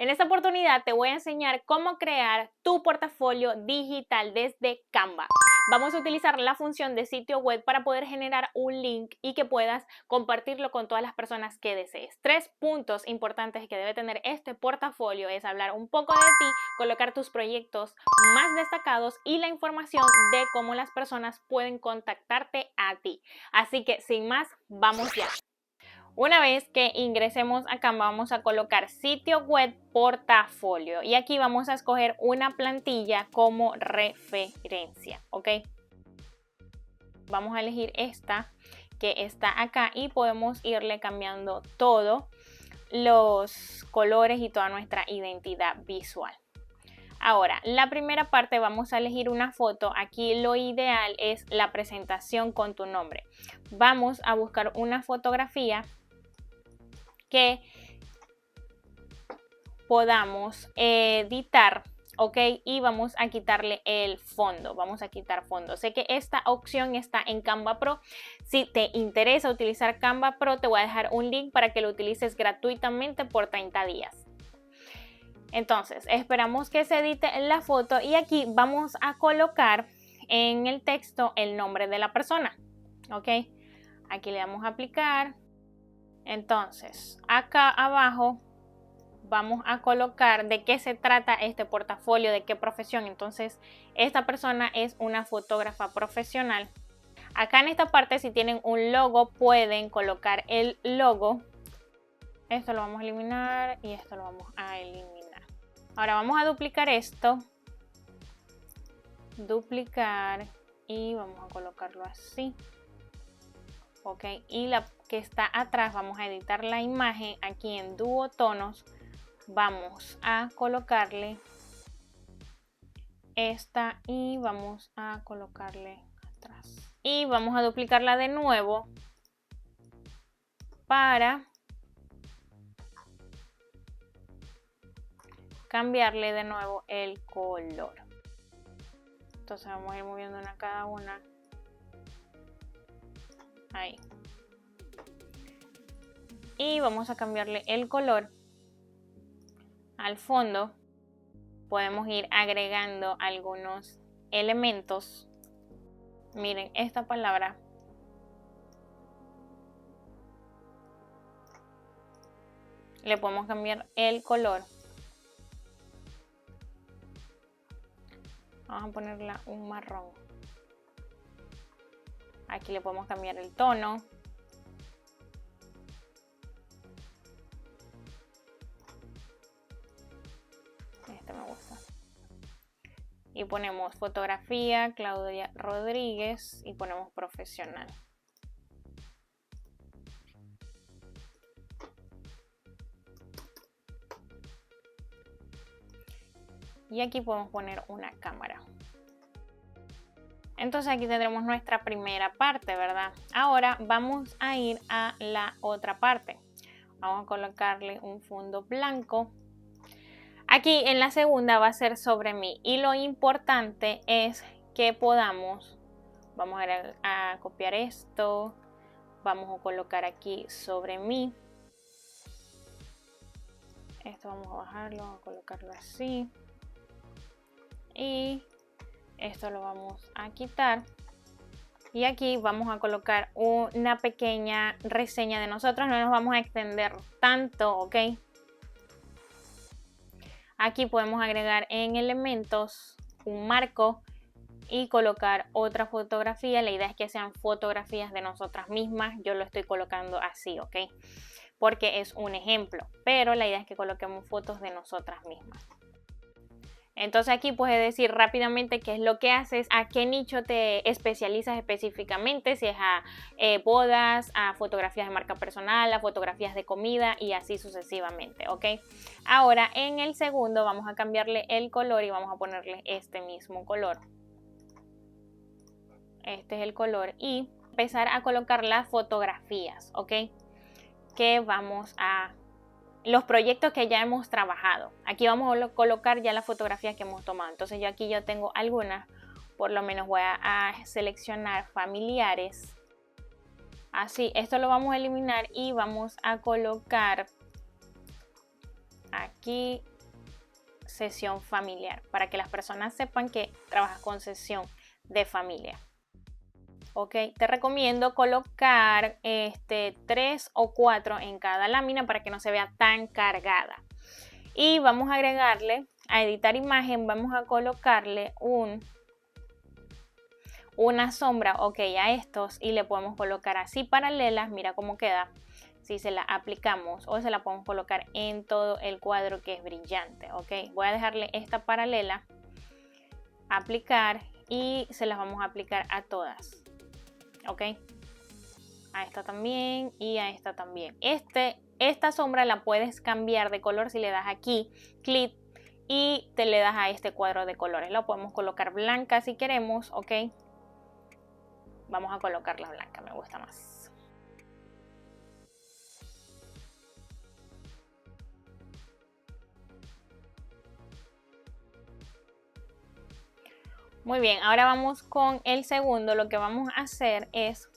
En esta oportunidad te voy a enseñar cómo crear tu portafolio digital desde Canva. Vamos a utilizar la función de sitio web para poder generar un link y que puedas compartirlo con todas las personas que desees. 3 puntos importantes que debe tener este portafolio es hablar un poco de ti, colocar tus proyectos más destacados y la información de cómo las personas pueden contactarte a ti. Así que sin más, vamos ya. Una vez que ingresemos a Canva, vamos a colocar sitio web portafolio y aquí vamos a escoger una plantilla como referencia, ¿ok? Vamos a elegir esta que está acá y podemos irle cambiando todos los colores y toda nuestra identidad visual. Ahora, la primera parte vamos a elegir una foto. Aquí lo ideal es la presentación con tu nombre. Vamos a buscar una fotografía que podamos editar, ¿ok? Y vamos a quitarle el fondo, vamos a quitar fondo. Sé que esta opción está en Canva Pro. Si te interesa utilizar Canva Pro, te voy a dejar un link para que lo utilices gratuitamente por 30 días. Entonces, esperamos que se edite la foto y aquí vamos a colocar en el texto el nombre de la persona, ¿ok? Aquí le damos a aplicar. Entonces, acá abajo vamos a colocar de qué se trata este portafolio, de qué profesión. Entonces, esta persona es una fotógrafa profesional. Acá en esta parte, si tienen un logo, pueden colocar el logo. Esto lo vamos a eliminar y esto lo vamos a eliminar. Ahora vamos a duplicar esto. Duplicar y vamos a colocarlo así. Ok, y la que está atrás vamos a editar la imagen aquí en duotonos. Vamos a colocarle esta y vamos a colocarle atrás. Y vamos a duplicarla de nuevo para cambiarle de nuevo el color. Entonces vamos a ir moviendo una cada una. Ahí. Y vamos a cambiarle el color al fondo. Podemos ir agregando algunos elementos. Miren esta palabra. Le podemos cambiar el color. Vamos a ponerla un marrón. Aquí le podemos cambiar el tono. Este me gusta. Y ponemos fotografía, Claudia Rodríguez y ponemos profesional. Y aquí podemos poner una cámara. Entonces aquí tendremos nuestra primera parte, ¿verdad? Ahora vamos a ir a la otra parte. Vamos a colocarle un fondo blanco. Aquí en la segunda va a ser sobre mí. Y lo importante es que podamos, vamos a copiar esto. Vamos a colocar aquí sobre mí. Esto vamos a bajarlo, a colocarlo así. Y esto lo vamos a quitar y aquí vamos a colocar una pequeña reseña de nosotros. No nos vamos a extender tanto, ¿ok? Aquí podemos agregar en elementos un marco y colocar otra fotografía. La idea es que sean fotografías de nosotras mismas. Yo lo estoy colocando así, ¿ok? Porque es un ejemplo, pero la idea es que coloquemos fotos de nosotras mismas. Entonces aquí puedes decir rápidamente qué es lo que haces, a qué nicho te especializas específicamente, si es a bodas, a fotografías de marca personal, a fotografías de comida y así sucesivamente, ¿ok? Ahora en el segundo vamos a cambiarle el color y vamos a ponerle este mismo color. Este es el color y empezar a colocar las fotografías, ¿ok? Que vamos a... los proyectos que ya hemos trabajado. Aquí vamos a colocar ya las fotografías que hemos tomado. Entonces yo aquí ya tengo algunas. Por lo menos voy a seleccionar familiares. Así, esto lo vamos a eliminar y vamos a colocar aquí sesión familiar, para que las personas sepan que trabajas con sesión de familia. Ok, te recomiendo colocar 3 o 4 en cada lámina para que no se vea tan cargada. Y vamos a agregarle, a editar imagen, vamos a colocarle una sombra, ok, a estos, y le podemos colocar así paralelas. Mira cómo queda si se la aplicamos, o se la podemos colocar en todo el cuadro que es brillante. Ok, voy a dejarle esta paralela, aplicar, y se las vamos a aplicar a todas. Ok, a esta también y a esta también. Esta sombra la puedes cambiar de color si le das aquí clic y te le das a este cuadro de colores. La podemos colocar blanca si queremos. Ok, vamos a colocarla blanca, me gusta más. Muy bien, ahora vamos con el segundo. Lo que vamos a hacer es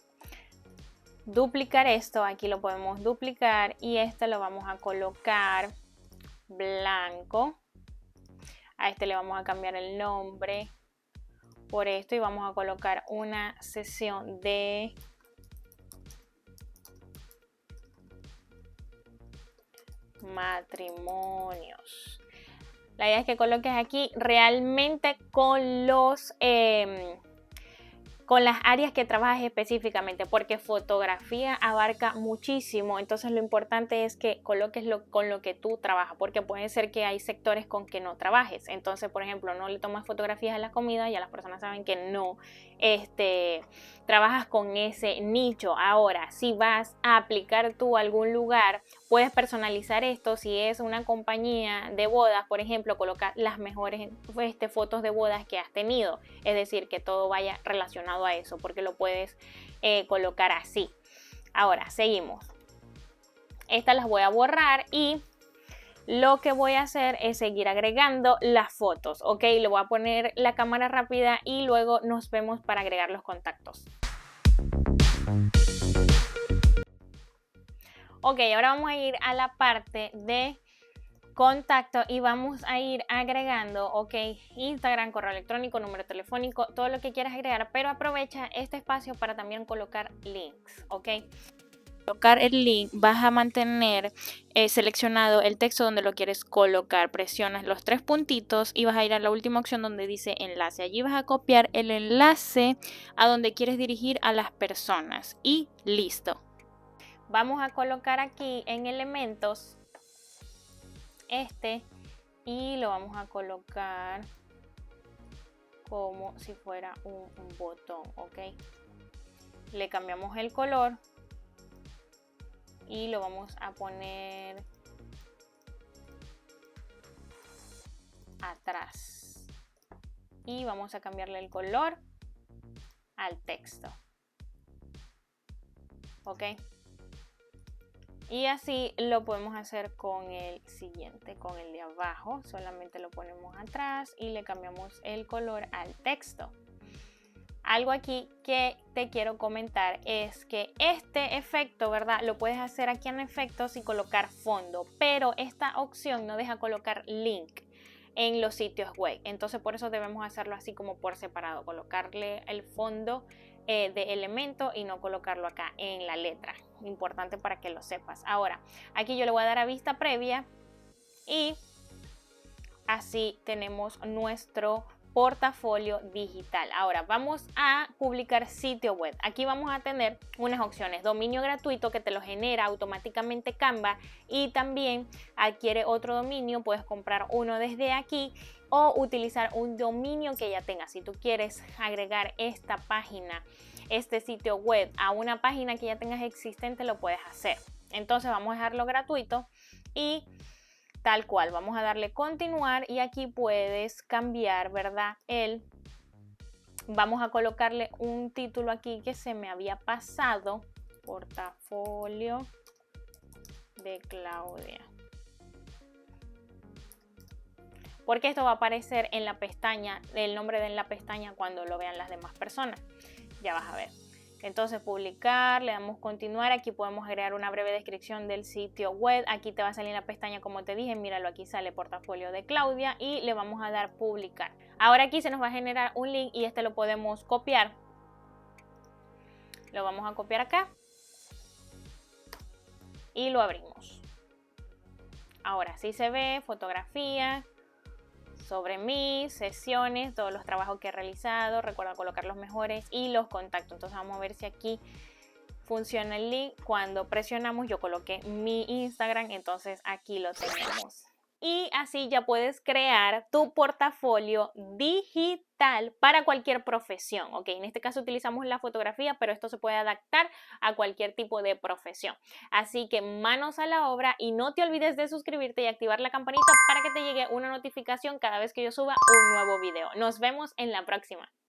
duplicar esto. Aquí lo podemos duplicar y este lo vamos a colocar blanco. A este le vamos a cambiar el nombre por esto y vamos a colocar una sesión de matrimonios. La idea es que coloques aquí realmente con con las áreas que trabajas específicamente, porque fotografía abarca muchísimo. Entonces lo importante es que coloques con lo que tú trabajas, porque puede ser que hay sectores con que no trabajes. Entonces, por ejemplo, no le tomas fotografías a la comida, ya las personas saben que no trabajas con ese nicho. Ahora, si vas a aplicar tú a algún lugar, puedes personalizar esto. Si es una compañía de bodas, por ejemplo, colocar las mejores fotos de bodas que has tenido, es decir, que todo vaya relacionado a eso, porque lo puedes colocar así. Ahora, seguimos. Estas las voy a borrar y lo que voy a hacer es seguir agregando las fotos. Ok, le voy a poner la cámara rápida y luego nos vemos para agregar los contactos. Ok, ahora vamos a ir a la parte de contacto y vamos a ir agregando, ok, Instagram, correo electrónico, número telefónico, todo lo que quieras agregar, pero aprovecha este espacio para también colocar links, ok. Colocar el link, vas a mantener seleccionado el texto donde lo quieres colocar, presionas los 3 puntitos y vas a ir a la última opción donde dice enlace. Allí vas a copiar el enlace a donde quieres dirigir a las personas y listo. Vamos a colocar aquí en elementos y lo vamos a colocar como si fuera un botón, ok. Le cambiamos el color y lo vamos a poner atrás y vamos a cambiarle el color al texto, ok. Y así lo podemos hacer con el siguiente, con el de abajo. Solamente lo ponemos atrás y le cambiamos el color al texto. Algo aquí que te quiero comentar es que este efecto, ¿verdad? Lo puedes hacer aquí en efectos y colocar fondo, pero esta opción no deja colocar link en los sitios web. Entonces por eso debemos hacerlo así como por separado, colocarle el fondo de elemento y no colocarlo acá en la letra. Importante para que lo sepas. Ahora, aquí yo le voy a dar a vista previa y así tenemos nuestro portafolio digital. Ahora vamos a publicar sitio web. Aquí vamos a tener unas opciones: dominio gratuito que te lo genera automáticamente Canva, y también adquiere otro dominio, puedes comprar uno desde aquí o utilizar un dominio que ya tengas. Si tú quieres agregar esta página, este sitio web a una página que ya tengas existente, lo puedes hacer. Entonces vamos a dejarlo gratuito y tal cual, vamos a darle continuar y aquí puedes cambiar, ¿verdad? Vamos a colocarle un título aquí que se me había pasado: portafolio de Claudia. Porque esto va a aparecer en la pestaña, el nombre de la pestaña cuando lo vean las demás personas. Ya vas a ver. Entonces publicar, le damos continuar, aquí podemos agregar una breve descripción del sitio web, aquí te va a salir en la pestaña como te dije, míralo, aquí sale portafolio de Claudia y le vamos a dar publicar. Ahora aquí se nos va a generar un link y este lo podemos copiar, lo vamos a copiar acá y lo abrimos. Ahora sí se ve, fotografía, sobre mí, sesiones, todos los trabajos que he realizado, recuerda colocar los mejores y los contactos. Entonces vamos a ver si aquí funciona el link. Cuando presionamos yo coloqué mi Instagram, entonces aquí lo tenemos. Y así ya puedes crear tu portafolio digital para cualquier profesión, ¿ok? En este caso utilizamos la fotografía, pero esto se puede adaptar a cualquier tipo de profesión. Así que manos a la obra y no te olvides de suscribirte y activar la campanita para que te llegue una notificación cada vez que yo suba un nuevo video. Nos vemos en la próxima.